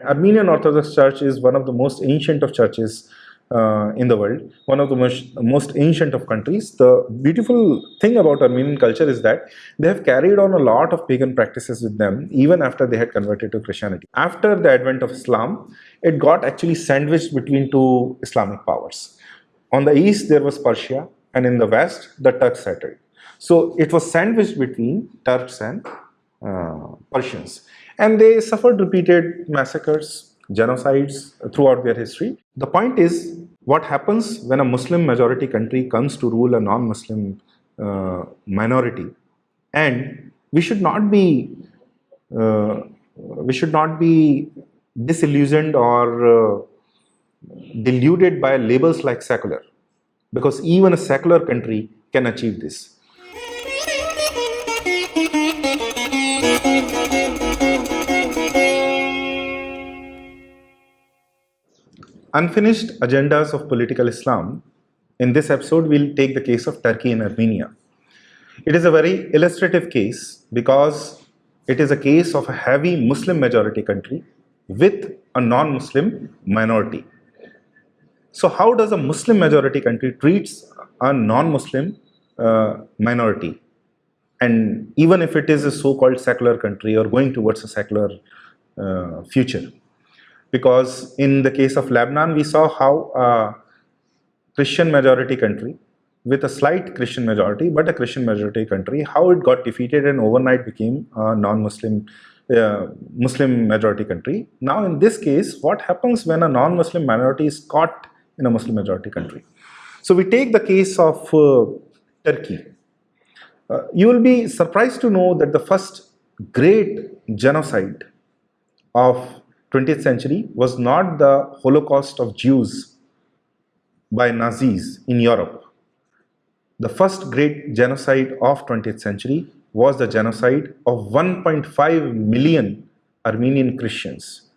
Armenian Orthodox Church is one of the most ancient of churches in the world, one of the most ancient of countries. The beautiful thing about Armenian culture is that they have carried on a lot of pagan practices with them even after they had converted to Christianity. After the advent of Islam, it got actually sandwiched between two Islamic powers. On the east, there was Persia, and in the west, the Turks settled. So it was sandwiched between Turks and Persians. And they suffered repeated massacres, genocides throughout their history. The point is, what happens when a Muslim majority country comes to rule a non-Muslim minority? And we should not be disillusioned or deluded by labels like secular, because even a secular country can achieve this. Unfinished agendas of political Islam. In this episode, we'll take the case of Turkey and Armenia. It is a very illustrative case because it is a case of a heavy Muslim majority country with a non-Muslim minority. So how does a Muslim majority country treats a non-Muslim minority? And even if it is a so-called secular country or going towards a secular future. Because in the case of Lebanon, we saw how a Christian majority country with a slight Christian majority, but a Christian majority country, how it got defeated and overnight became a non-Muslim Muslim majority country. Now in this case, what happens when a non-Muslim minority is caught in a Muslim majority country? So we take the case of Turkey. You will be surprised to know that the first great genocide of 20th century was not the Holocaust of Jews by Nazis in Europe. The first great genocide of 20th century was the genocide of 1.5 million Armenian Christians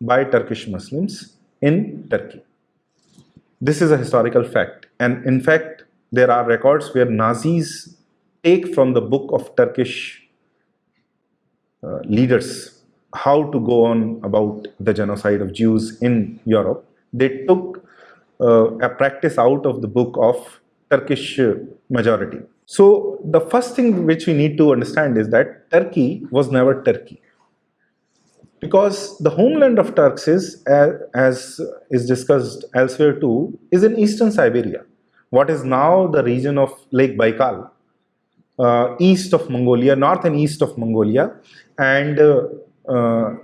by Turkish Muslims in Turkey. This is a historical fact, and in fact there are records where Nazis take from the book of Turkish leaders how to go on about the genocide of Jews in Europe. They took a practice out of the book of Turkish majority. So the first thing which we need to understand is that Turkey was never Turkey. Because the homeland of Turks is, as is discussed elsewhere too, is in eastern Siberia, what is now the region of Lake Baikal, east of Mongolia, north and east of Mongolia, and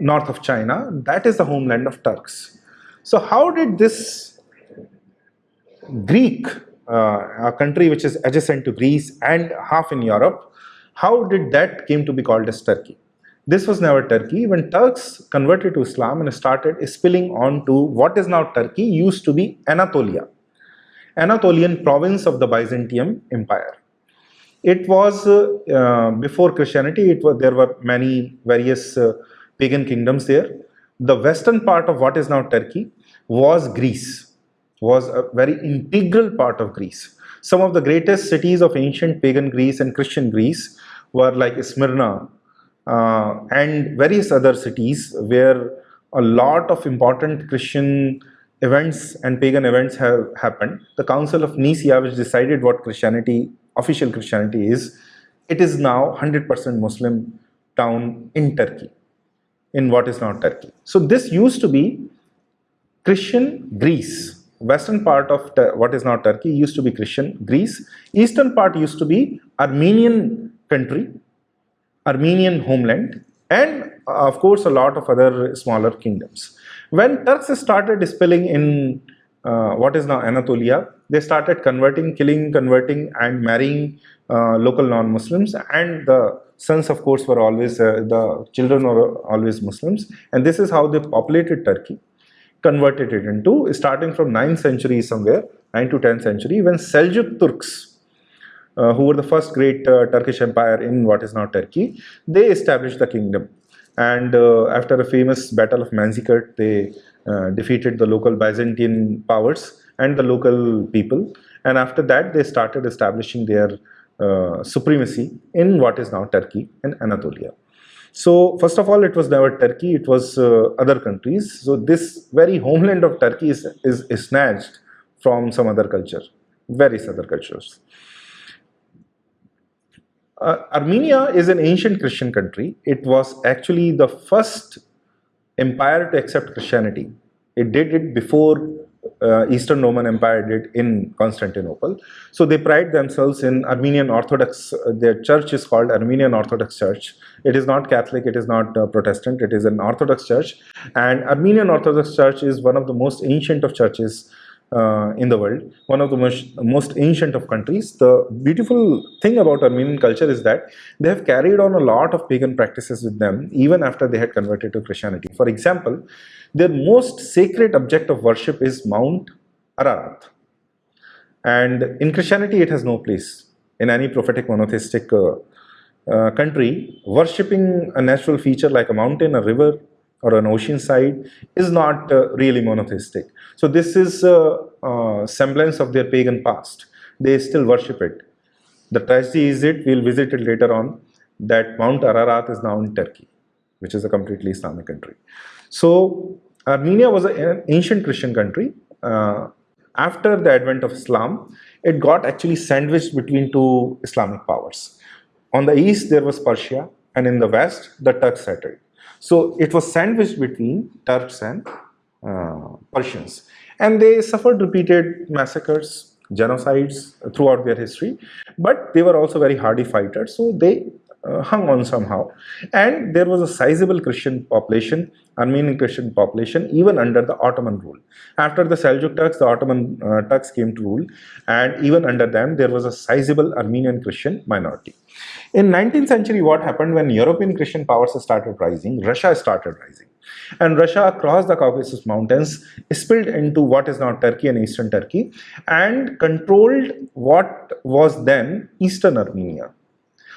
north of China. That is the homeland of Turks. So how did this Greek, a country which is adjacent to Greece and half in Europe, how did that came to be called as Turkey? This was never Turkey. When Turks converted to Islam and started spilling on to what is now Turkey, used to be Anatolia, Anatolian province of the Byzantium Empire. It was before Christianity. There were many various pagan kingdoms there. The western part of what is now Turkey was Greece, was a very integral part of Greece. Some of the greatest cities of ancient pagan Greece and Christian Greece were like Smyrna and various other cities where a lot of important Christian events and pagan events have happened. The Council of Nicaea, which decided what Christianity, official Christianity is, it is now 100% Muslim town in Turkey, in what is now Turkey. So this used to be Christian Greece. Western part of what is now Turkey used to be Christian Greece. Eastern part used to be Armenian country, Armenian homeland, and of course a lot of other smaller kingdoms. When Turks started spilling in what is now Anatolia, they started converting, killing, converting and marrying local non-Muslims, and the sons of course were always, the children were always Muslims, and this is how they populated Turkey, converted it into, starting from 9th century somewhere, 9th to 10th century, when Seljuk Turks, who were the first great Turkish empire in what is now Turkey, they established the kingdom. And after a famous battle of Manzikert, they defeated the local Byzantine powers and the local people. And after that, they started establishing their supremacy in what is now Turkey and Anatolia. So first of all, it was never Turkey, it was other countries. So this very homeland of Turkey is snatched from some other culture, various other cultures. Armenia is an ancient Christian country. It was actually the first empire to accept Christianity. It did it before Eastern Roman Empire did in Constantinople. So they pride themselves in Armenian Orthodox. Their church is called Armenian Orthodox Church. It is not Catholic, it is not Protestant, it is an Orthodox church. And Armenian Orthodox Church is one of the most ancient of churches in the world, one of the most ancient of countries. The beautiful thing about Armenian culture is that they have carried on a lot of pagan practices with them even after they had converted to Christianity. For example, their most sacred object of worship is Mount Ararat. And in Christianity, it has no place. In any prophetic monotheistic country, worshipping a natural feature like a mountain, a river, or an ocean side is not really monotheistic. So this is a semblance of their pagan past. They still worship it. The tragedy is we'll visit it later on, that Mount Ararat is now in Turkey, which is a completely Islamic country. So Armenia was an ancient Christian country. After the advent of Islam, it got actually sandwiched between two Islamic powers. On the east, there was Persia, and in the west, the Turks settled. So it was sandwiched between Turks and Persians. And they suffered repeated massacres, genocides throughout their history. But they were also very hardy fighters, so they hung on somehow. And there was a sizable Christian population, Armenian Christian population, even under the Ottoman rule. After the Seljuk Turks, the Ottoman Turks came to rule, and even under them, there was a sizable Armenian Christian minority. In 19th century, what happened when European Christian powers started rising, Russia started rising. And Russia across the Caucasus Mountains spilled into what is now Turkey and Eastern Turkey and controlled what was then Eastern Armenia.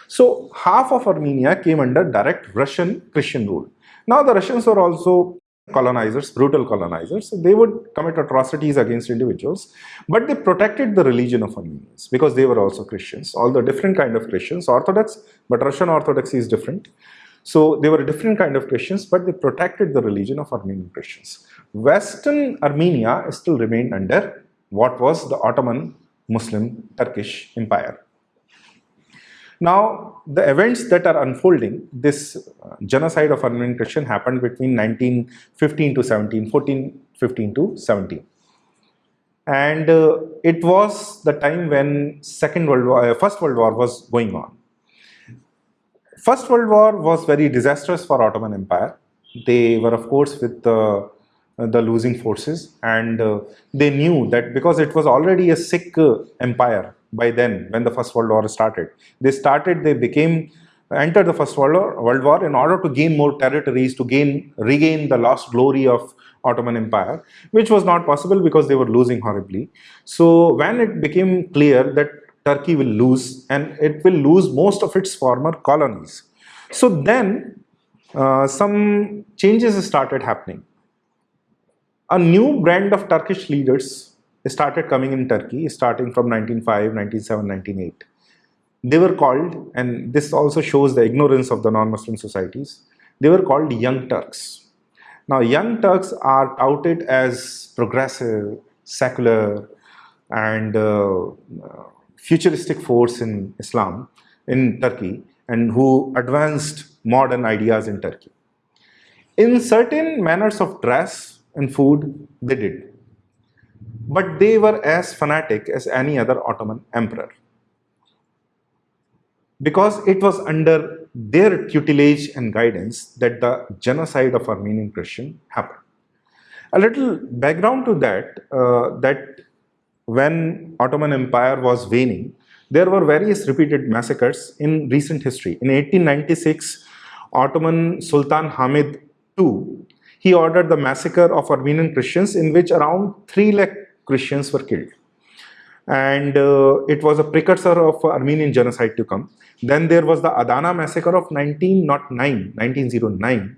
So half of Armenia came under direct Russian Christian rule. Now the Russians were also colonizers, brutal colonizers. So they would commit atrocities against individuals, but they protected the religion of Armenians because they were also Christians, although different kind of Christians, Orthodox, but Russian Orthodoxy is different. So they were a different kind of Christians, but they protected the religion of Armenian Christians. Western Armenia still remained under what was the Ottoman Muslim Turkish Empire. Now, the events that are unfolding, this genocide of Armenian Christian happened between 1915 to 17, 1415 to 17. And it was the time when First World War was going on. First World War was very disastrous for Ottoman Empire. They were, of course, with the losing forces, and they knew that because it was already a sick empire by then when the First World War started. They entered the First World War in order to gain more territories, to regain the lost glory of Ottoman Empire, which was not possible because they were losing horribly. So when it became clear that Turkey will lose, and it will lose most of its former colonies. So then some changes started happening. A new brand of Turkish leaders started coming in Turkey, starting from 1905, 1907, 1908. They were called, and this also shows the ignorance of the non-Muslim societies, they were called Young Turks. Now, Young Turks are touted as progressive, secular, and futuristic force in Islam, in Turkey, and who advanced modern ideas in Turkey. In certain manners of dress and food, they did. But they were as fanatic as any other Ottoman emperor, because it was under their tutelage and guidance that the genocide of Armenian Christian happened. A little background to that, that when Ottoman Empire was waning, there were various repeated massacres in recent history. In 1896, Ottoman Sultan Hamid II, he ordered the massacre of Armenian Christians, in which around 3 lakh Christians were killed. And it was a precursor of Armenian genocide to come. Then there was the Adana massacre of 1909,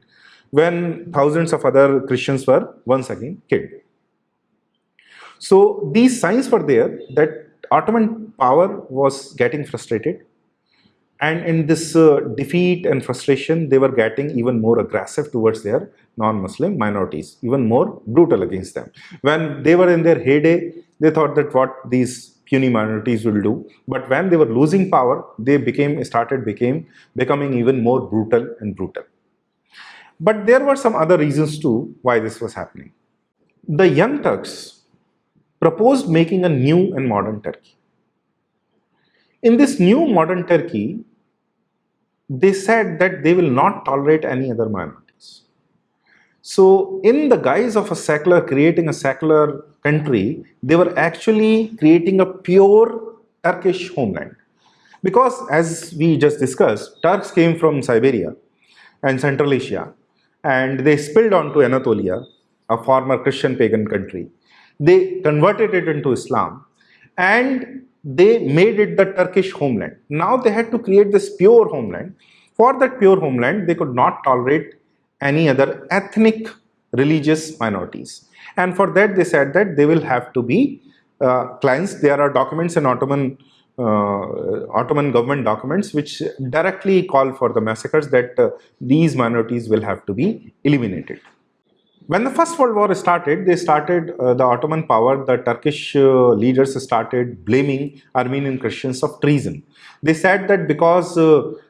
when thousands of other Christians were once again killed. So these signs were there that Ottoman power was getting frustrated. And in this defeat and frustration, they were getting even more aggressive towards their non-Muslim minorities, even more brutal against them. When they were in their heyday, they thought that what these puny minorities will do. But when they were losing power, they becoming even more brutal and brutal. But there were some other reasons too why this was happening. The Young Turks proposed making a new and modern Turkey. In this new modern Turkey, they said that they will not tolerate any other minorities. So, in the guise of creating a secular country, they were actually creating a pure Turkish homeland. Because, as we just discussed, Turks came from Siberia and Central Asia, and they spilled onto Anatolia, a former Christian pagan country. They converted it into Islam, and they made it the Turkish homeland. Now they had to create this pure homeland. For that pure homeland, they could not tolerate any other ethnic religious minorities. And for that, they said that they will have to be cleansed. There are documents in Ottoman government documents which directly call for the massacres, that these minorities will have to be eliminated. When the First World War started, the Ottoman power, the Turkish leaders started blaming Armenian Christians of treason. They said that because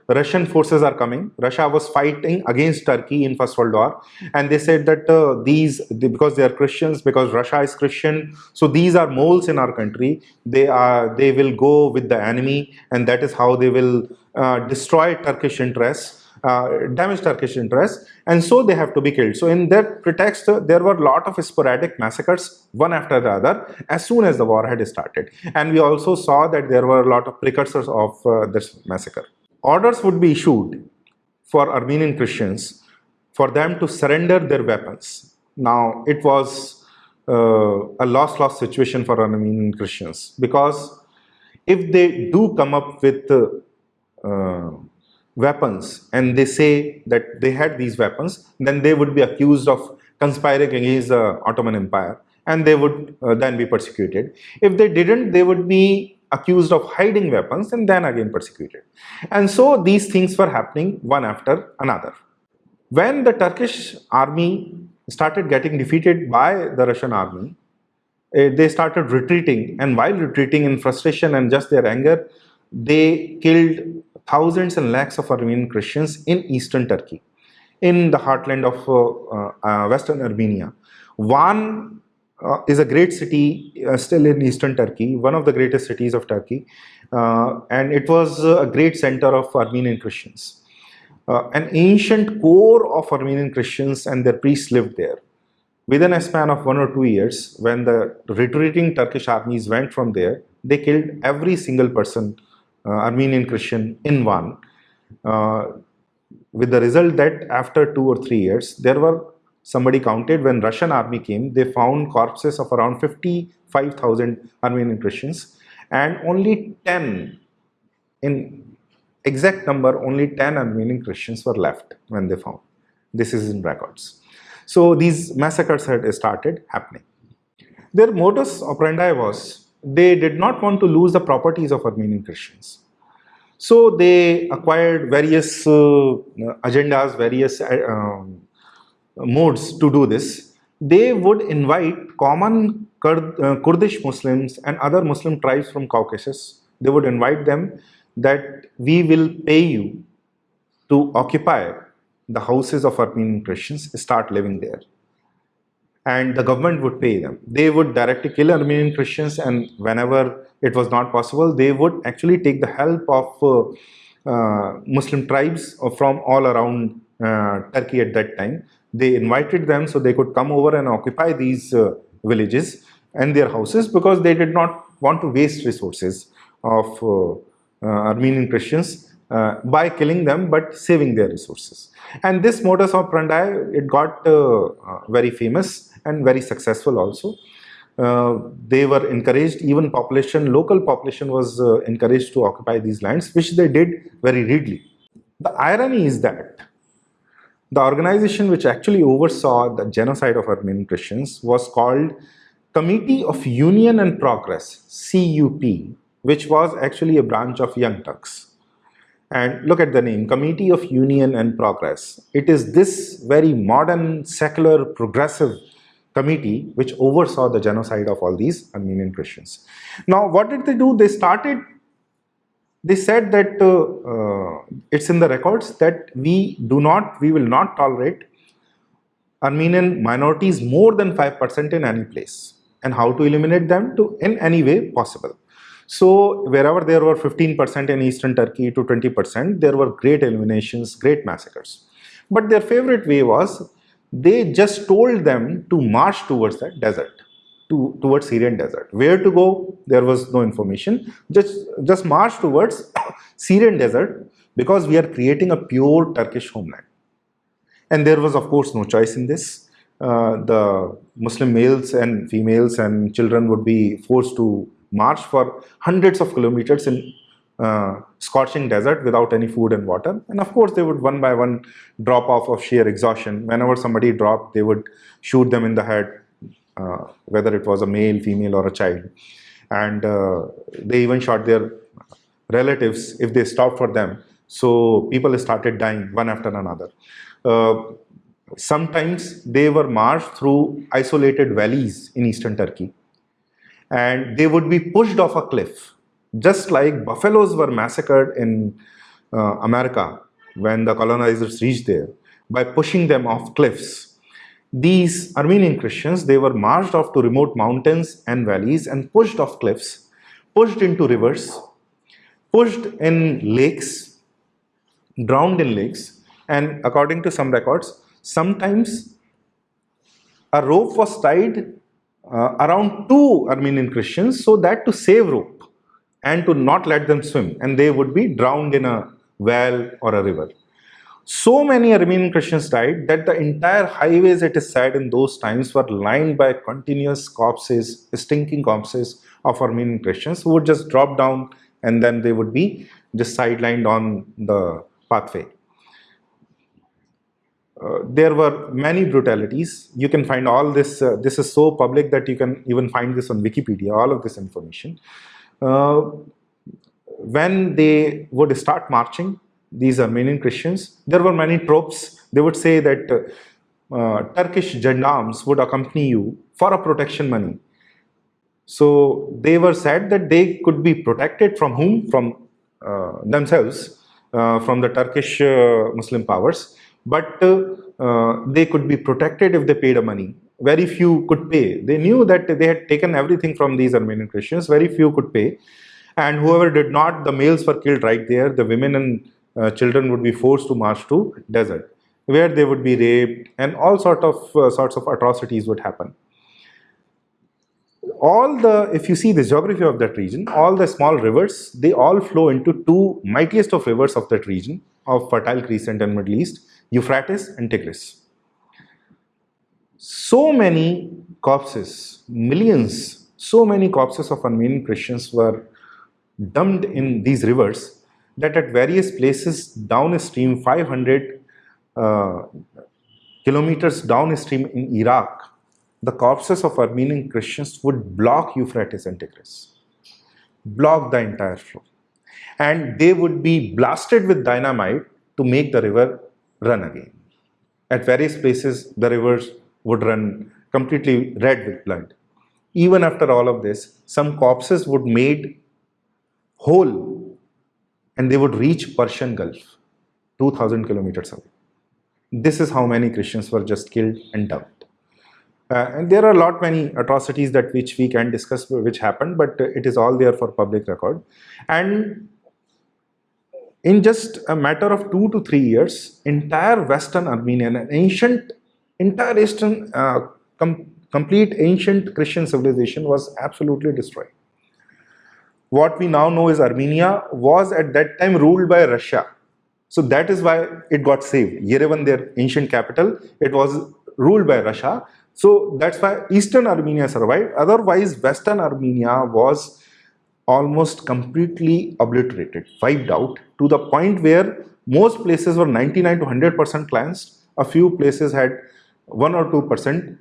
Russian forces are coming, Russia was fighting against Turkey in First World War, and they said that because they are Christians, because Russia is Christian, so these are moles in our country. They will go with the enemy, and that is how they will destroy Turkish interests. Damage Turkish interests, and so they have to be killed. So in that pretext, there were a lot of sporadic massacres, one after the other, as soon as the war had started. And we also saw that there were a lot of precursors of this massacre. Orders would be issued for Armenian Christians for them to surrender their weapons. Now, it was a loss-loss situation for Armenian Christians, because if they do come up with weapons and they say that they had these weapons, then they would be accused of conspiring against the Ottoman Empire, and they would then be persecuted. If they didn't, they would be accused of hiding weapons and then again persecuted. And so these things were happening one after another. When the Turkish army started getting defeated by the Russian army, they started retreating, and while retreating in frustration and just their anger, they killed thousands and lakhs of Armenian Christians in eastern Turkey, in the heartland of western Armenia. Van is a great city still in eastern Turkey, one of the greatest cities of Turkey, and it was a great center of Armenian Christians. An ancient core of Armenian Christians and their priests lived there. Within a span of 1 or 2 years, when the retreating Turkish armies went from there, they killed every single person, Armenian Christian, in Van, with the result that after 2 or 3 years, there were, somebody counted, when Russian army came, they found corpses of around 55,000 Armenian Christians, and only 10, in exact number, only 10 Armenian Christians were left when they found. This is in records. So these massacres had started happening. Their modus operandi was, they did not want to lose the properties of Armenian Christians. So they acquired various agendas, various modes to do this. They would invite common Kurdish Muslims and other Muslim tribes from Caucasus. They would invite them that we will pay you to occupy the houses of Armenian Christians, start living there. And the government would pay them. They would directly kill Armenian Christians, and whenever it was not possible, they would actually take the help of Muslim tribes from all around Turkey at that time. They invited them so they could come over and occupy these villages and their houses, because they did not want to waste resources of Armenian Christians by killing them, but saving their resources. And this modus operandi, it got very famous and very successful also. They were encouraged, even local population was encouraged to occupy these lands, which they did very readily. The irony is that the organization which actually oversaw the genocide of Armenian Christians was called Committee of Union and Progress, CUP, which was actually a branch of Young Turks. And look at the name, Committee of Union and Progress. It is this very modern, secular, progressive committee which oversaw the genocide of all these Armenian Christians. Now, what did they do? They said that it's in the records that we will not tolerate Armenian minorities more than 5% in any place, and how to eliminate them in any way possible. So wherever there were 15% in eastern Turkey to 20%, there were great eliminations, great massacres. But their favorite way was they just told them to march towards that desert, towards Syrian desert. Where to go, there was no information. Just march towards Syrian desert, because we are creating a pure Turkish homeland. And there was, of course, no choice in this. The Muslim males and females and children would be forced to march for hundreds of kilometers in scorching desert without any food and water. And of course, they would one by one drop off of sheer exhaustion. Whenever somebody dropped, they would shoot them in the head, whether it was a male, female, or a child. And they even shot their relatives if they stopped for them. So people started dying one after another. Sometimes they were marched through isolated valleys in eastern Turkey, and they would be pushed off a cliff, just like buffaloes were massacred in America when the colonizers reached there, by pushing them off cliffs. These Armenian Christians, they were marched off to remote mountains and valleys and pushed off cliffs, pushed into rivers, pushed in lakes, drowned in lakes, and according to some records, sometimes a rope was tied around two Armenian Christians, so that to save rope and to not let them swim, and they would be drowned in a well or a river. So many Armenian Christians died that the entire highways, it is said, in those times were lined by continuous corpses, stinking corpses of Armenian Christians who would just drop down, and then they would be just sidelined on the pathway. There were many brutalities. You can find all this. This is so public that you can even find this on Wikipedia, all of this information. When they would start marching, these Armenian Christians, there were many tropes. They would say that Turkish gendarmes would accompany you for a protection money. So they were said that they could be protected from whom? From themselves, from the Turkish Muslim powers. But they could be protected if they paid a money. Very few could pay. They knew that they had taken everything from these Armenian Christians. Very few could pay. And whoever did not, the males were killed right there. The women and children would be forced to march to desert, where they would be raped, and all sorts of atrocities would happen. If you see the geography of that region, all the small rivers, they all flow into two mightiest of rivers of that region, of Fertile Crescent and Middle East, Euphrates and Tigris. So many corpses, millions, so many corpses of Armenian Christians were dumped in these rivers that at various places downstream, 500 kilometers downstream in Iraq, the corpses of Armenian Christians would block Euphrates and Tigris, block the entire flow. And they would be blasted with dynamite to make the river run again. At various places, the rivers would run completely red with blood. Even after all of this, some corpses would be made whole, and they would reach Persian Gulf, 2,000 kilometers away. This is how many Christians were just killed and dumped. And there are many atrocities which we can discuss which happened, but it is all there for public record. And in just a matter of 2 to 3 years, entire Western Armenia, entire Eastern, complete ancient Christian civilization was absolutely destroyed. What we now know is Armenia was at that time ruled by Russia. So that is why it got saved. Yerevan, their ancient capital, it was ruled by Russia. So that's why Eastern Armenia survived. Otherwise, Western Armenia was almost completely obliterated, wiped out, to the point where most places were 99 to 100% cleansed. A few places had 1 or 2%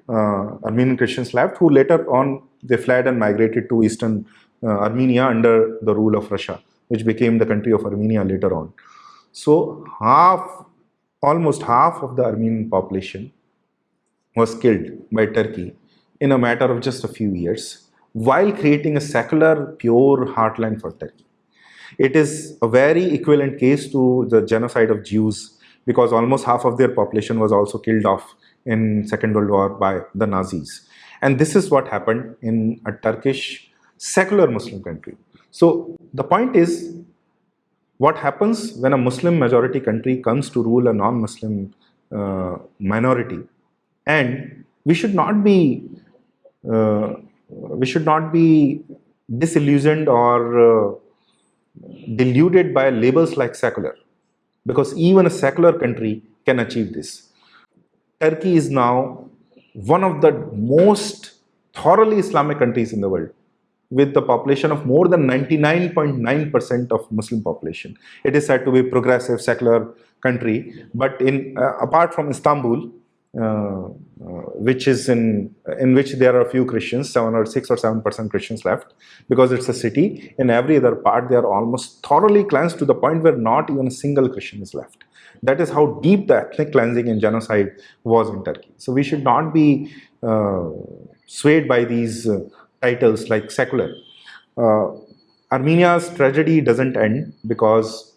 Armenian Christians left, who later on they fled and migrated to Eastern Armenia under the rule of Russia, which became the country of Armenia later on. So almost half of the Armenian population was killed by Turkey in a matter of just a few years, while creating a secular, pure heartland for Turkey. It is a very equivalent case to the genocide of Jews, because almost half of their population was also killed off in Second World War by the Nazis. And this is what happened in a Turkish secular Muslim country. So the point is, what happens when a Muslim majority country comes to rule a non-Muslim minority? And we should not be disillusioned or deluded by labels like secular, because even a secular country can achieve this. Turkey is now one of the most thoroughly Islamic countries in the world, with the population of more than 99.9% of Muslim population. It is said to be a progressive secular country, but apart from Istanbul, which is in which there are a few Christians, 6 or 7% Christians left, because it's a city. In every other part, they are almost thoroughly cleansed to the point where not even a single Christian is left. That is how deep the ethnic cleansing and genocide was in Turkey. So we should not be swayed by these titles like secular. Armenia's tragedy doesn't end, because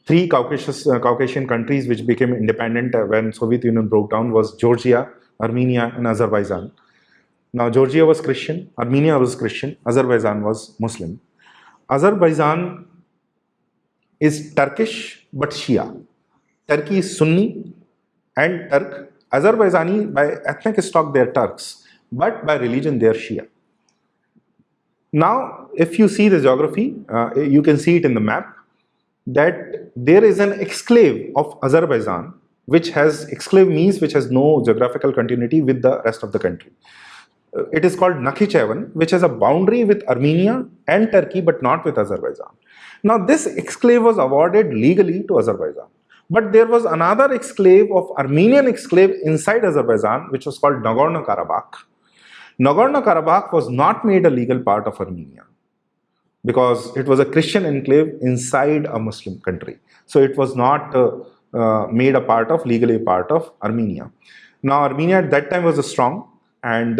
three Caucasian countries which became independent when Soviet Union broke down was Georgia, Armenia, and Azerbaijan. Now Georgia was Christian, Armenia was Christian, Azerbaijan was Muslim. Azerbaijan is Turkish but Shia. Turkey is Sunni and Turk. Azerbaijani by ethnic stock they are Turks, but by religion they are Shia. Now if you see the geography, you can see it in the map, that there is an exclave of Azerbaijan, exclave means which has no geographical continuity with the rest of the country. It is called Nakhichevan, which has a boundary with Armenia and Turkey, but not with Azerbaijan. Now this exclave was awarded legally to Azerbaijan, but there was another exclave of Armenian exclave inside Azerbaijan, which was called Nagorno-Karabakh. Nagorno-Karabakh was not made a legal part of Armenia, because it was a Christian enclave inside a Muslim country. So it was not made legally part of Armenia. Now Armenia at that time was strong, and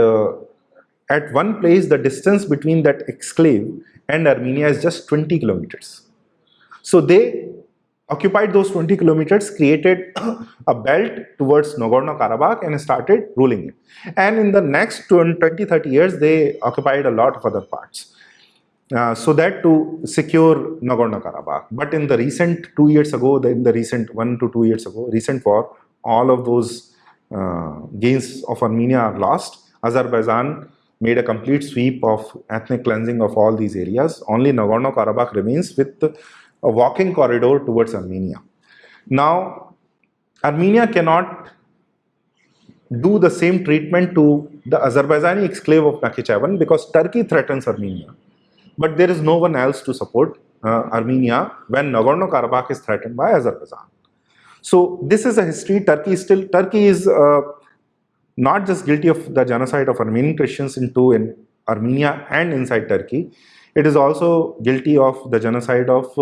at one place the distance between that exclave and Armenia is just 20 kilometers. So they occupied those 20 kilometers, created a belt towards Nagorno-Karabakh and started ruling it. And in the next 20-30 years, they occupied a lot of other parts. So that to secure Nagorno-Karabakh. But in the recent 2 years ago, in the recent 1 to 2 years ago, recent war, all of those gains of Armenia are lost. Azerbaijan made a complete sweep of ethnic cleansing of all these areas. Only Nagorno-Karabakh remains with a walking corridor towards Armenia. Now, Armenia cannot do the same treatment to the Azerbaijani exclave of Nakhichevan, because Turkey threatens Armenia. But there is no one else to support Armenia when Nagorno-Karabakh is threatened by Azerbaijan. So this is a history. Turkey is not just guilty of the genocide of Armenian Christians in Armenia and inside Turkey. It is also guilty of the genocide of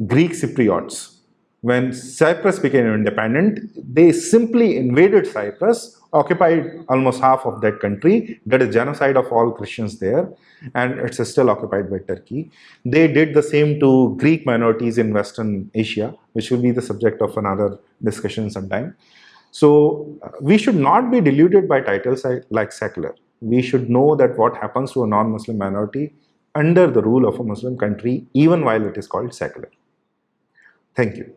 Greek Cypriots. When Cyprus became independent, they simply invaded Cyprus, occupied almost half of that country, did a genocide of all Christians there, and it's still occupied by Turkey. They did the same to Greek minorities in Western Asia, which will be the subject of another discussion sometime. So we should not be deluded by titles like secular. We should know that what happens to a non-Muslim minority under the rule of a Muslim country, even while it is called secular. Thank you.